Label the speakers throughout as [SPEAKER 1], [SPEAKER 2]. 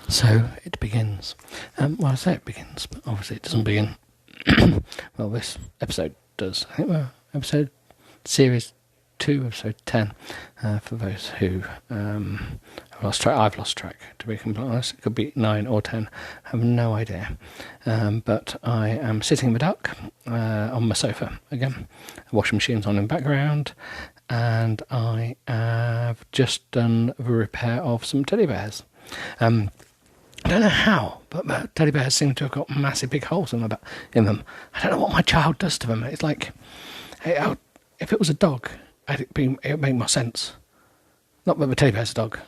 [SPEAKER 1] So it begins. Well, I say it begins, but obviously it doesn't begin. Well, this episode does. I think we're episode series 2, episode 10. For those who have lost track, I've lost track, to be completely honest. It could be 9 or 10. I have no idea. But I am sitting in the dark on my sofa again. The washing machine's on in the background, and I have just done the repair of some teddy bears. I don't know how, but teddy bears seem to have got massive big holes in them. I don't know what my child does to them. It's like, if it was a dog, it would make more sense. Not that the teddy bear's a dog.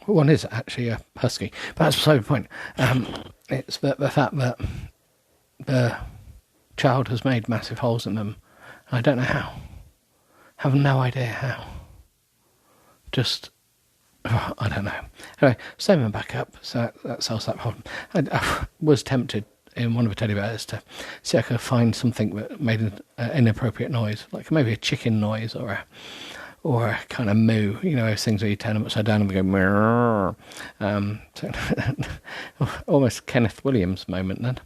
[SPEAKER 1] Well, one is actually a husky, but that's beside the point. It's the fact that the child has made massive holes in them. I don't know how. Have no idea how. I don't know. Anyway, sewing them back up, so that solves that problem. I was tempted in one of the teddy bears to see if I could find something that made an inappropriate noise, like maybe a chicken noise or a kind of moo. You know, those things where you turn them upside down and they go meow. Almost Kenneth Williams moment then.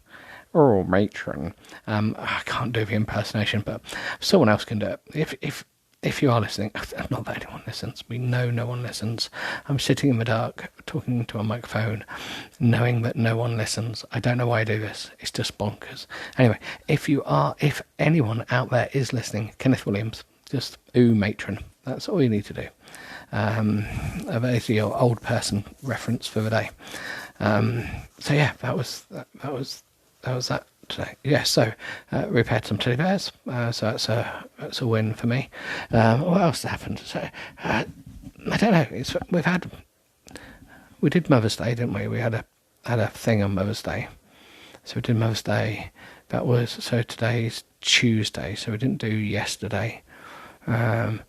[SPEAKER 1] Oh, matron. I can't do the impersonation, but someone else can do it. If you are listening, not that anyone listens, we know no one listens. I'm sitting in the dark, talking to a microphone, knowing that no one listens. I don't know why I do this. It's just bonkers. Anyway, if anyone out there is listening, Kenneth Williams, just matron. That's all you need to do. There's your old person reference for the day. So yeah, that was that. Today. Yeah, so repaired some teddy bears, so that's a win for me. What else happened? So I don't know. We did Mother's Day, didn't we? We had a thing on Mother's Day, so we did Mother's Day. So today's Tuesday, so we didn't do yesterday. It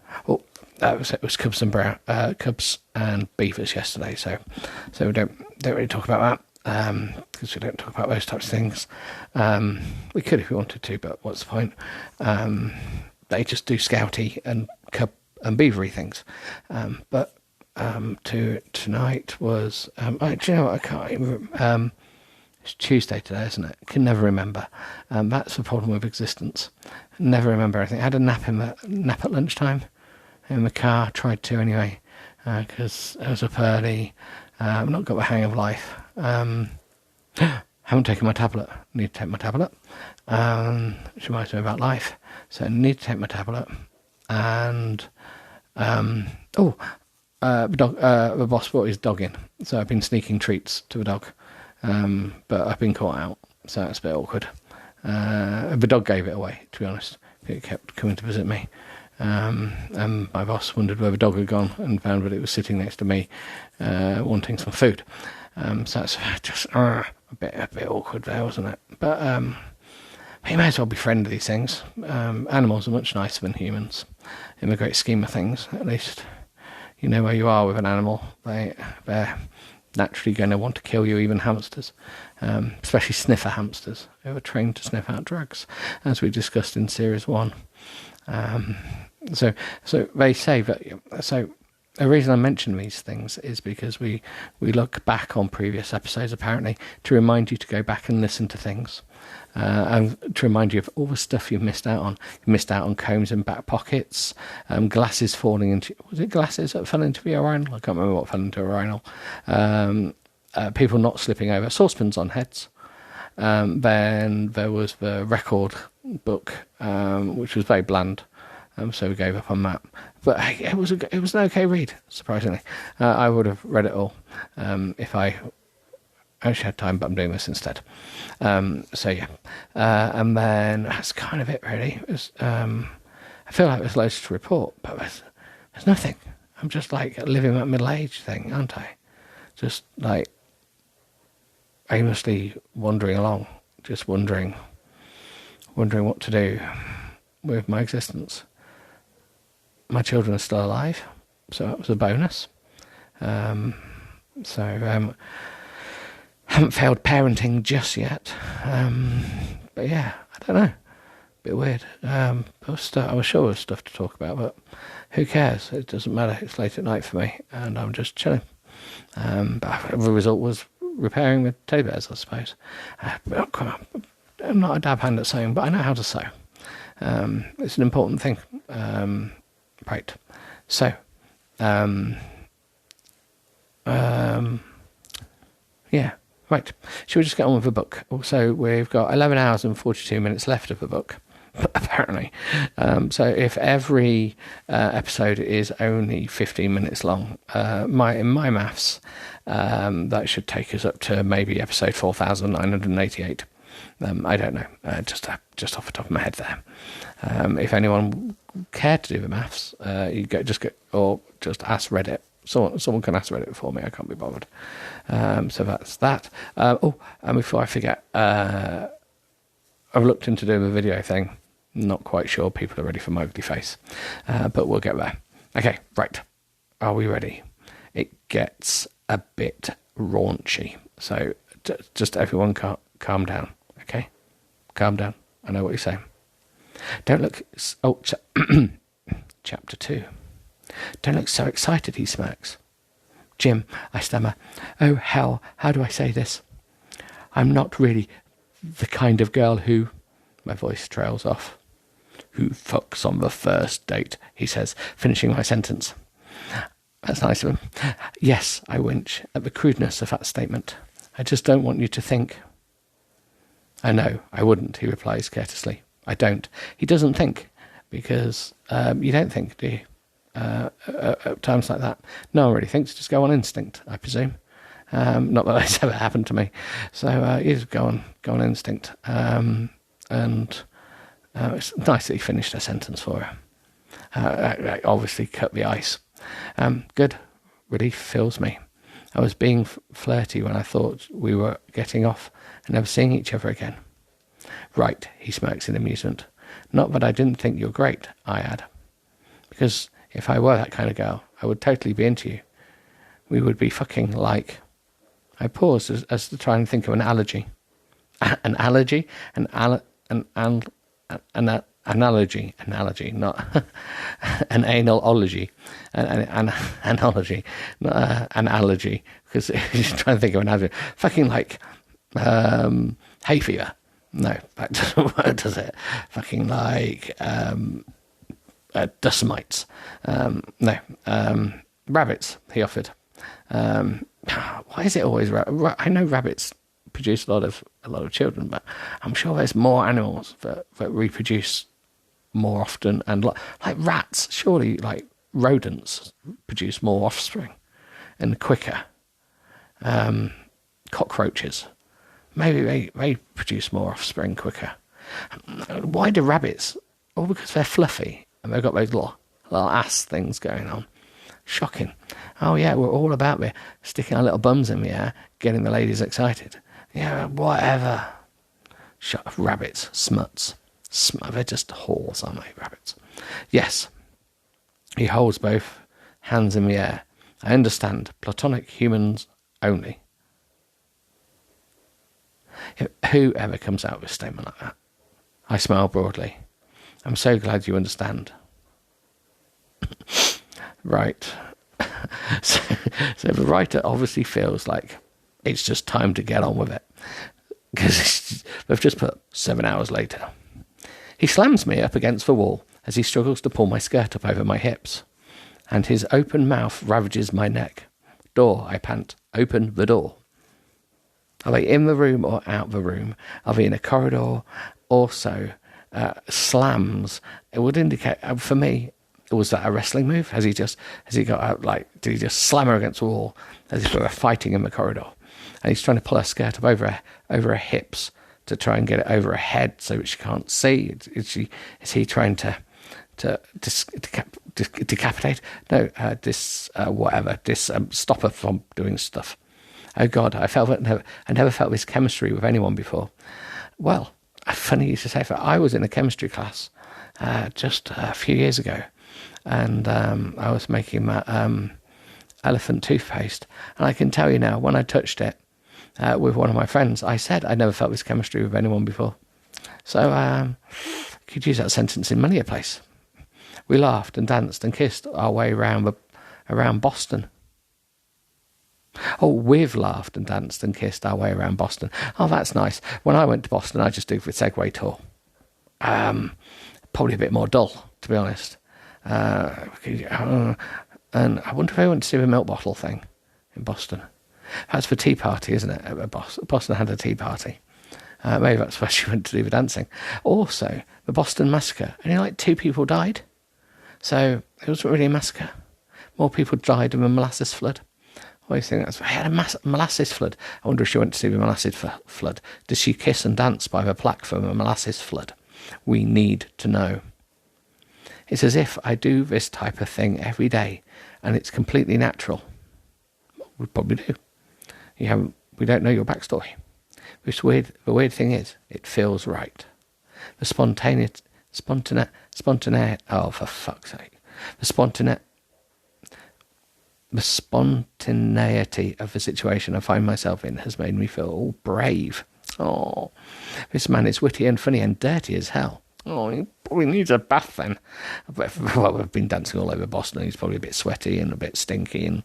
[SPEAKER 1] was Cubs and Beavers yesterday. So we don't really talk about that. Because we don't talk about those types of things. We could if we wanted to, but what's the point? They just do scouty and cub and beavery things. But tonight was... do you know what? I can't even... it's Tuesday today, isn't it? I can never remember. That's the problem with existence. Never remember anything. I had a nap at lunchtime in the car. Tried to anyway, because I was up early. I've not got the hang of life. Haven't taken my tablet. Need to take my tablet. Which reminds me about life. So I need to take my tablet. And the boss brought his dog in. So I've been sneaking treats to the dog. But I've been caught out. So that's a bit awkward. The dog gave it away, to be honest. It kept coming to visit me. And my boss wondered where the dog had gone and found that it was sitting next to me, wanting some food. So that's just a bit awkward there, wasn't it? But you may as well befriend these things. Animals are much nicer than humans, in the great scheme of things. At least you know where you are with an animal. They're naturally going to want to kill you, even hamsters, especially sniffer hamsters who are trained to sniff out drugs, as we discussed in Series 1. So they say that. So the reason I mention these things is because we look back on previous episodes, apparently, to remind you to go back and listen to things, and to remind you of all the stuff you've missed out on. You missed out on combs in back pockets, glasses falling into... Was it glasses that fell into the urinal? I can't remember what fell into a urinal. People not slipping over. Saucepans on heads. Then there was the record book, which was very bland. So we gave up on that. But it was an okay read, surprisingly. I would have read it all if I actually had time, but I'm doing this instead. So yeah. And then that's kind of it, really. I feel like there's loads to report, but there's nothing. I'm just like living that middle-age thing, aren't I? Just like aimlessly wandering along, just wondering what to do with my existence. My children are still alive, so that was a bonus. Haven't failed parenting just yet. But yeah, I don't know. Bit weird. I'm sure there's stuff to talk about, but who cares? It doesn't matter. It's late at night for me, and I'm just chilling. But the result was repairing the teddy bears, I suppose. Oh, come on. I'm not a dab hand at sewing, but I know how to sew. It's an important thing. Right. So, yeah. Right. Should we just get on with the book? Also, we've got 11 hours and 42 minutes left of the book, apparently. So if every episode is only 15 minutes long, in my maths, that should take us up to maybe episode 4,988. I don't know, just off the top of my head there. If anyone cared to do the maths, you or just ask Reddit. Someone can ask Reddit for me. I can't be bothered. So that's that. And before I forget, I've looked into doing the video thing. Not quite sure people are ready for my ugly face, but we'll get there. Okay, right. Are we ready? It gets a bit raunchy. So just everyone calm down, okay? Calm down. I know what you're saying. Don't look... Chapter 2. Don't look so excited, he smirks. Jim, I stammer. Oh, hell, how do I say this? I'm not really the kind of girl who... My voice trails off. Who fucks on the first date, he says, finishing my sentence. That's nice of him. Yes, I winch at the crudeness of that statement. I just don't want you to think... I know, I wouldn't, he replies courteously. I don't. He doesn't think, because you don't think, do you? At times like that. No one really thinks, just go on instinct, I presume. Not that that's ever happened to me. So you just go on instinct. And it's nice that he finished a sentence for her. I obviously cut the ice. Good. Relief fills me. I was being flirty when I thought we were getting off and never seeing each other again. Right, he smirks in amusement. Not that I didn't think you're great, I add. Because if I were that kind of girl, I would totally be into you. We would be fucking like... I paused as to try and think of an allergy. An allergy? An analogy, not an analology, an analogy, not an allergy, because he's trying to think of an allergy. Fucking like hay fever. No, that doesn't work, does it? Fucking like dust mites. No, rabbits, he offered. Why is it always I know rabbits produce a lot of children, but I'm sure there's more animals that reproduce more often, and like rats, surely like rodents produce more offspring and quicker. Cockroaches, maybe they produce more offspring quicker. Why do rabbits? Oh, because they're fluffy and they've got those little ass things going on. Shocking. Oh yeah, we're all about it, sticking our little bums in the air, getting the ladies excited. Yeah, whatever. Shut up, rabbits, smuts. They're just whores, aren't they, rabbits? Yes. He holds both hands in the air. I understand. Platonic humans only. Who ever comes out with a statement like that? I smile broadly. I'm so glad you understand. Right. So the writer obviously feels like it's just time to get on with it, because they've just put 7 hours later. He slams me up against the wall as he struggles to pull my skirt up over my hips, and his open mouth ravages my neck. Door, I pant. Open the door. Are they in the room or out the room? Are they in a corridor? Also, slams. It would indicate, for me, was that a wrestling move? Has he got out, like, did he just slam her against the wall as if we were fighting in the corridor? And he's trying to pull her skirt up over her hips to try and get it over her head so that she can't see. Is he trying to decapitate? No, stop her from doing stuff. Oh God, I never felt this chemistry with anyone before. Well, funny you should say that. I was in a chemistry class just a few years ago, and I was making that elephant toothpaste, and I can tell you now, when I touched it with one of my friends, I said I never felt this chemistry with anyone before. So could use that sentence in many a place. We laughed and danced and kissed our way around Boston. Oh, we've laughed and danced and kissed our way around Boston. Oh, that's nice. When I went to Boston, I just did the Segway tour. Probably a bit more dull, to be honest. And I wonder if I went to see the milk bottle thing in Boston. That's for Tea Party, isn't it? Boston had a tea party. Maybe that's where she went to do the dancing. Also, the Boston Massacre. Only like 2 people died. So it wasn't really a massacre. More people died in the molasses flood. I always think I had a molasses flood. I wonder if she went to see the molasses flood. Did she kiss and dance by the plaque for the molasses flood? We need to know. It's as if I do this type of thing every day, and it's completely natural. We probably do. We don't know your backstory. The weird thing is, it feels right. The spontaneity. Oh, for fuck's sake! The spontaneity of the situation I find myself in has made me feel all brave. Oh, this man is witty and funny and dirty as hell. Oh, he probably needs a bath then. Well, we've been dancing all over Boston. He's probably a bit sweaty and a bit stinky and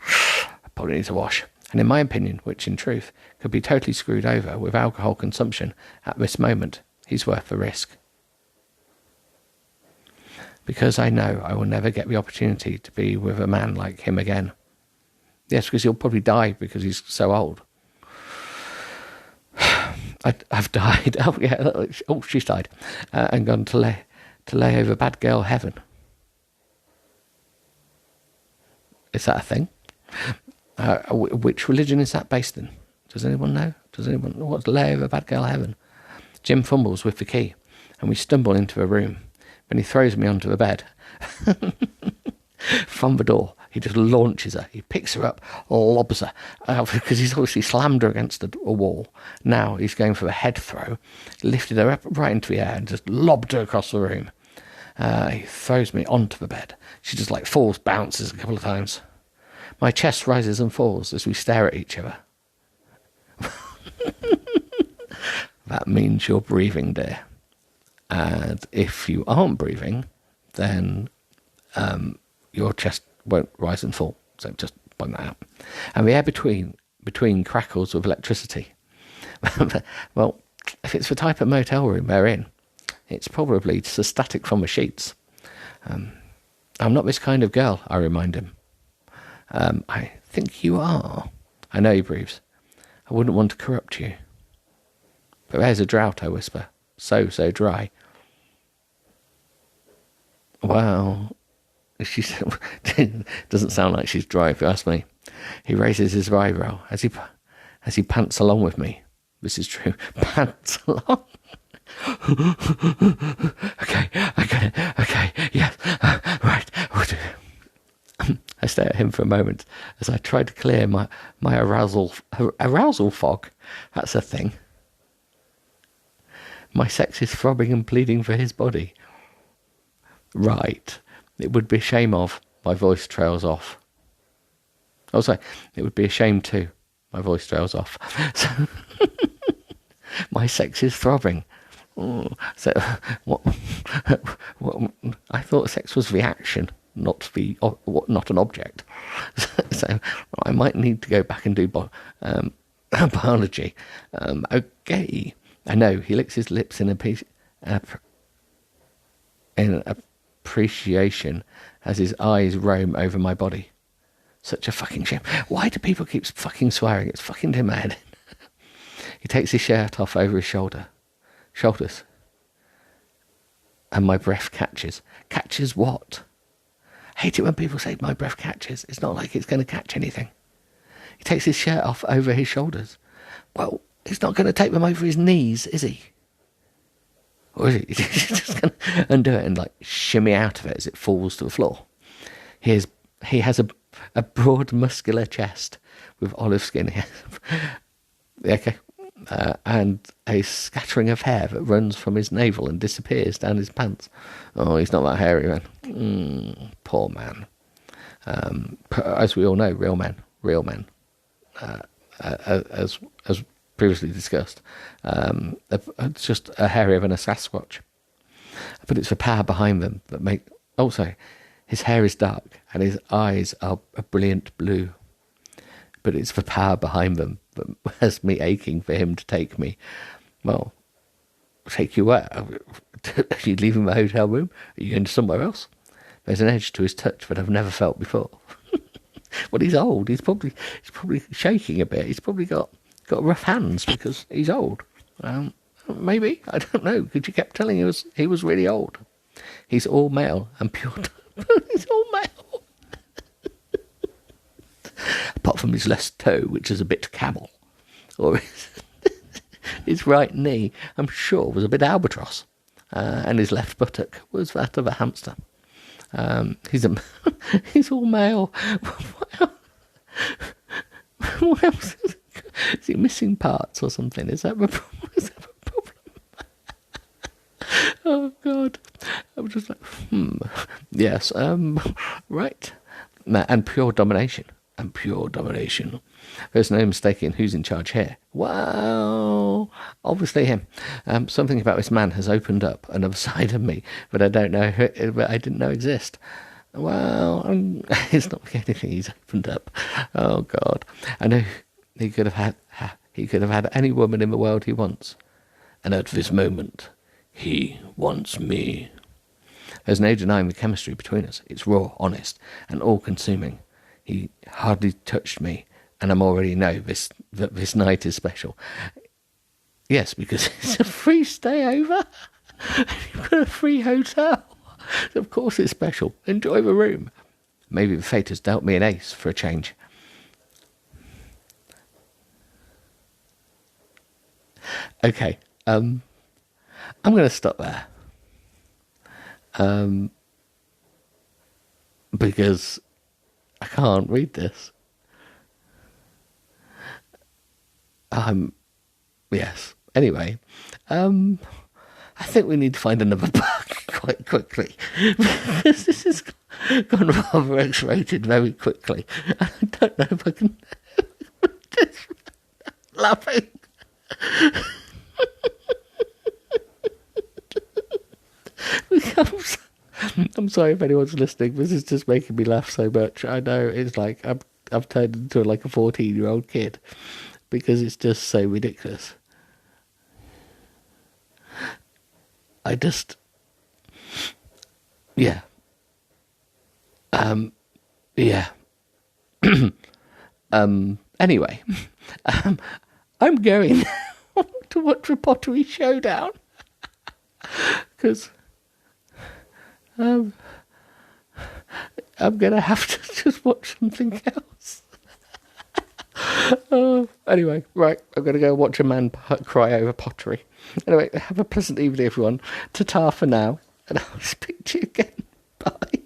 [SPEAKER 1] probably needs a wash. And in my opinion, which in truth could be totally screwed over with alcohol consumption at this moment, he's worth the risk. Because I know I will never get the opportunity to be with a man like him again. Yes, because he'll probably die because he's so old. I've died. Oh, yeah. Oh, she's died. And gone to lay over bad girl heaven. Is that a thing? Which religion is that based in? Does anyone know? Does anyone know what's lay over bad girl heaven? Jim fumbles with the key, and we stumble into a room. Then he throws me onto the bed. From the door, he just launches her. He picks her up, lobs her, because he's obviously slammed her against a wall. Now he's going for a head throw, lifted her up right into the air and just lobbed her across the room. He throws me onto the bed. She just falls, bounces a couple of times. My chest rises and falls as we stare at each other. That means you're breathing, dear. And if you aren't breathing, then your chest won't rise and fall. So just point that out. And the air between crackles with electricity. Well, if it's the type of motel room they're in, it's probably just static from the sheets. I'm not this kind of girl, I remind him. I think you are. I know he breathes. I wouldn't want to corrupt you. But there's a drought, I whisper. So dry. Well, she doesn't sound like she's dry, if you ask me. He raises his eyebrow as he pants along with me. This is true. Pants along. Okay, I get it. Okay, yes, right. I stare at him for a moment as I try to clear my arousal fog. That's a thing. My sex is throbbing and pleading for his body. Right. It would be a shame of. My voice trails off. Oh, sorry. It would be a shame too. My voice trails off. So, my sex is throbbing. Oh, so, what? I thought sex was the action, not an object. So, I might need to go back and do biology. Okay. I know, he licks his lips in appreciation as his eyes roam over my body. Such a fucking shame. Why do people keep fucking swearing? It's fucking in my head. He takes his shirt off over his shoulders. And my breath catches. Catches what? I hate it when people say my breath catches. It's not like it's going to catch anything. He takes his shirt off over his shoulders. Well, he's not going to take them over his knees, is he? Or is he? He's just going to undo it and shimmy out of it as it falls to the floor. He has a broad muscular chest with olive skin. Okay. And a scattering of hair that runs from his navel and disappears down his pants. Oh, he's not that hairy, man. Poor man. As we all know, real men. As previously discussed, it's just a hairier than a Sasquatch. But it's the power behind them that make... Also, his hair is dark and his eyes are a brilliant blue but it's the power behind them that has me aching for him to take me. Well, take you where? Are you leaving the hotel room? Are you going to somewhere else? There's an edge to his touch that I've never felt before. Well, he's old. He's probably shaking a bit. He's probably got rough hands because he's old. Maybe, I don't know, because you kept telling us he was really old. He's all male and pure. He's all male. Apart from his left toe, which is a bit camel. Or his right knee, I'm sure, was a bit albatross. And his left buttock was that of a hamster. He's all male. What else? Is he missing parts or something? Is that the problem? Oh, God. I'm just like, Yes, right. And pure domination. There's no mistaking who's in charge here. Well, obviously him. Something about this man has opened up another side of me that I didn't know exist. Well, it's not the only thing he's opened up. Oh, God. I know he could have had any woman in the world he wants. And at this moment, he wants me. There's no denying the chemistry between us. It's raw, honest, and all-consuming. He hardly touched me, and I already know that this night is special. Yes, because it's a free stay over. You've got a free hotel. So of course it's special. Enjoy the room. Maybe the fate has dealt me an ace for a change. Okay, I'm going to stop there. Because I can't read this. Yes. Anyway, I think we need to find another book quite quickly. Because this has gone rather X-rated very quickly. I don't know if I can... just laughing. I'm sorry if anyone's listening. This is just making me laugh so much. I know it's like I've turned into like a 14-year-old kid because it's just so ridiculous. Yeah. Anyway, I'm going to watch a pottery showdown because I'm going to have to just watch something else. Anyway, right, I'm going to go watch a man cry over pottery. Anyway, have a pleasant evening, everyone. Ta-ta for now, and I'll speak to you again. Bye.